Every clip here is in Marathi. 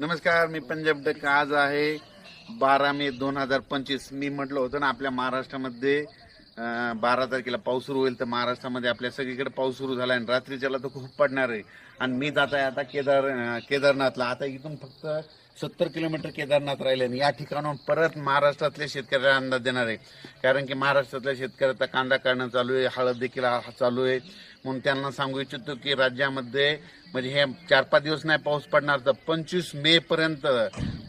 नमस्कार, मी पंजाब डक. आज आहे 12 मे 2025. मी म्हटलं होतं ना आपल्या महाराष्ट्रामध्ये 12 तारखेला पाऊस सुरू होईल. तर महाराष्ट्रामध्ये आपल्या सगळीकडे पाऊस सुरू झाला आणि रात्रीच्याला तर खूप पडणार आहे. आणि मी जात आहे आता केदारनाथला. आता इथून फक्त 70 किलोमीटर केदारनाथ राहिले आणि या ठिकाणाहून परत महाराष्ट्रातल्या शेतकऱ्याला अंदाज देणार आहे. कारण की महाराष्ट्रातल्या शेतकऱ्याचा कांदा काढणं चालू आहे, हळद देखील चालू आहे. म्हणून त्यांना सांगू इच्छितो की राज्यामध्ये म्हणजे हे 4-5 दिवस नाही पाऊस पडणार, तर 25 मे पर्यंत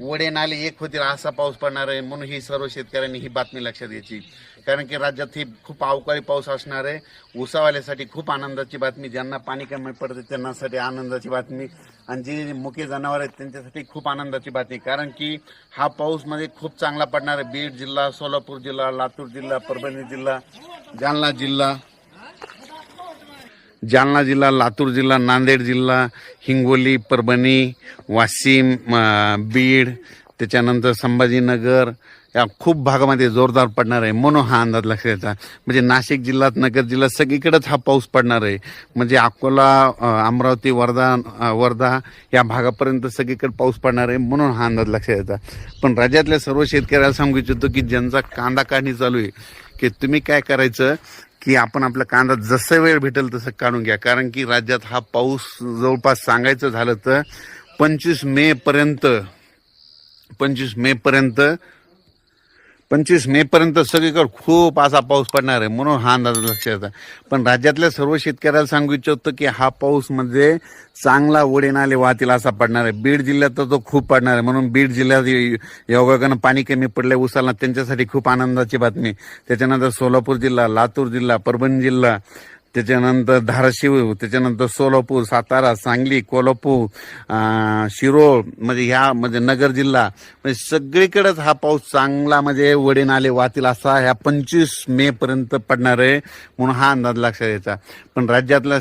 वडे नाले एक होतील असा पाऊस पडणार आहे. म्हणून ही सर्व शेतकऱ्यांनी ही बातमी लक्षात घ्यायची. कारण की राज्यात ही खूप अवकाळी पाऊस असणार आहे. ऊसावाल्यासाठी खूप आनंदाची बातमी, ज्यांना पाणी कमी पडते त्यांच्यासाठी आनंदाची बातमी, आणि जे मुके जनावर आहेत त्यांच्यासाठी खूप आनंदाची बातमी. कारण की हा पाऊस मध्ये खूप चांगला पडणार आहे. बीड जिल्हा, सोलापूर जिल्हा, लातूर जिल्हा, परभणी जिल्हा, जालना जिल्हा, लातूर जिल्हा, नांदेड जिल्हा, हिंगोली, परभणी, वाशिम, बीड, त्याच्यानंतर संभाजीनगर या खूप भागामध्ये जोरदार पडणार आहे. म्हणून हा अंदाज लक्षात घ्यायचा. म्हणजे नाशिक जिल्ह्यात, नगर जिल्ह्यात सगळीकडेच हा पाऊस पडणार आहे. म्हणजे अकोला, अमरावती, वर्धा या भागापर्यंत सगळीकडे पाऊस पडणार आहे. म्हणून हा अंदाज लक्षात घ्यायचा. पण राज्यातल्या सर्व शेतकऱ्याला सांगू इच्छितो की ज्यांचा कांदा काढणी चालू आहे की तुम्ही काय करायचं की आपण आपला कांदा जसं वेळ भेटेल तसं काढून घ्या. कारण की राज्यात हा पाऊस जवळपास सांगायचं झालं तर 25 मे पर्यंत सगळीकडे खूप असा पाऊस पडणार आहे. म्हणून हा अंदाज लक्षात येतात. पण राज्यातल्या सर्व शेतकऱ्याला सांगू इच्छितो की हा पाऊस म्हणजे चांगला वडे नाले वाहतील असा पडणार आहे. बीड जिल्ह्यात तर तो खूप पडणार आहे. म्हणून बीड जिल्ह्यात योगायोगानं पाणी कमी पडलंय उसाला, त्यांच्यासाठी खूप आनंदाची बातमी. त्याच्यानंतर सोलापूर जिल्हा, लातूर जिल्हा, परभणी जिल्हा, त्याच्यानंतर धाराशिव, त्याच्यानंतर सोलापूर, सातारा, सांगली, कोल्हापूर, शिरोळ, म्हणजे ह्या म्हणजे नगर जिल्हा, म्हणजे सगळीकडेच हा पाऊस चांगला म्हणजे वडे नाले वाहतील असा ह्या 25 मे पर्यंत पडणार आहे. म्हणून हा अंदाज लक्षात घ्यायचा. पण राज्यातल्या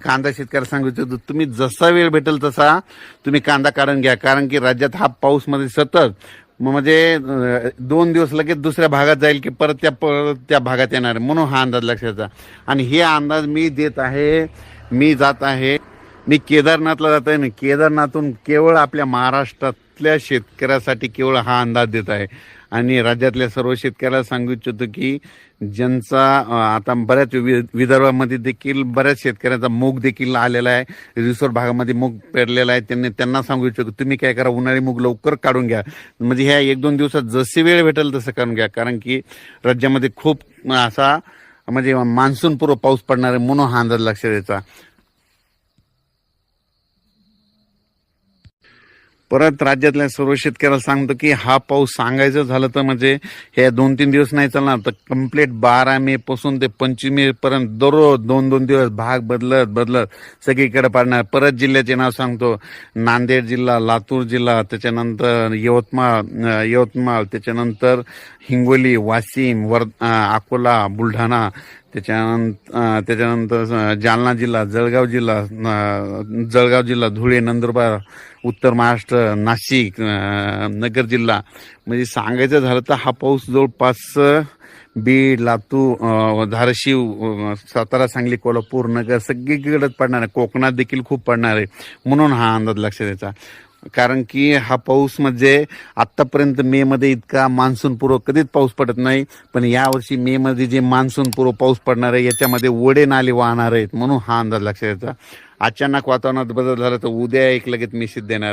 कांदा शेतकऱ्याला सांगितलं तुम्ही जसा वेळ भेटेल तसा तुम्ही कांदा काढून घ्या. कारण की राज्यात हा पाऊस मध्ये सतत म्हणजे 2 दिवस लगेच दुसऱ्या भागात जाईल की परत त्या भागात येणार. म्हणून हा अंदाज लक्षात. आणि हे अंदाज मी देत आहे. मी केदारनाथला जात आहे ना, केदारनाथून केवळ आपल्या महाराष्ट्रातल्या शेतकऱ्यासाठी केवळ हा अंदाज देत आहे. आणि राज्यातल्या सर्व शेतकऱ्याला सांगू इच्छितो की ज्यांचा आता बऱ्याच विदर्भामध्ये देखील बऱ्याच शेतकऱ्यांचा मूग देखील आलेला आहे. रिसोड भागामध्ये मूग पेरलेला आहे. त्यांना सांगू इच्छितो तुम्ही काय करा, उन्हाळी मूग लवकर काढून घ्या. म्हणजे ह्या 1-2 दिवसात जशी वेळ भेटेल तसं काढून घ्या. कारण की राज्यामध्ये खूप असा म्हणजे मान्सून पूर्व पाऊस पडणार आहे. म्हणून हा अंदाज लक्षात द्यायचा. परत राज्यातल्या सर्व शेतकऱ्याला सांगतो की हा पाऊस सांगायचं झालं तर म्हणजे हे 2-3 दिवस नाही चालणार, तर कम्प्लीट 12 मे पासून ते 25 मे पर्यंत दररोज 2-2 दिवस भाग बदलत सगळीकडे पडणार. परत जिल्ह्याचे नाव सांगतो: नांदेड जिल्हा, लातूर जिल्हा, त्याच्यानंतर यवतमाळ, त्याच्यानंतर हिंगोली, वाशिम, अकोला, बुलढाणा, त्याच्यानंतर जालना जिल्हा, जळगाव जिल्हा, धुळे, नंदुरबार, उत्तर महाराष्ट्र, नाशिक, नगर जिल्हा. म्हणजे सांगायचं झालं तर हा पाऊस जवळपास बीड, लातूर, धाराशिव, सातारा, सांगली, कोल्हापूर, नगर सगळीकडेच पडणार आहे. कोकणात देखील खूप पडणार आहे. म्हणून हा अंदाज लक्षात द्यायचा. कारण की हा पाऊस म्हणजे आतापर्यंत मे मध्ये इतका मान्सून पूर्व कधीच पाऊस पडत नाही. पण यावर्षी मे मध्ये जे मान्सून पूर्व पाऊस पडणार आहे याच्यामध्ये वडे नाले वाहणार आहेत. म्हणून हा अंदाज लक्षात द्यायचा. अचानक वातावरणात बदल झाला तर उद्या एक लगेच मेसेज देणार.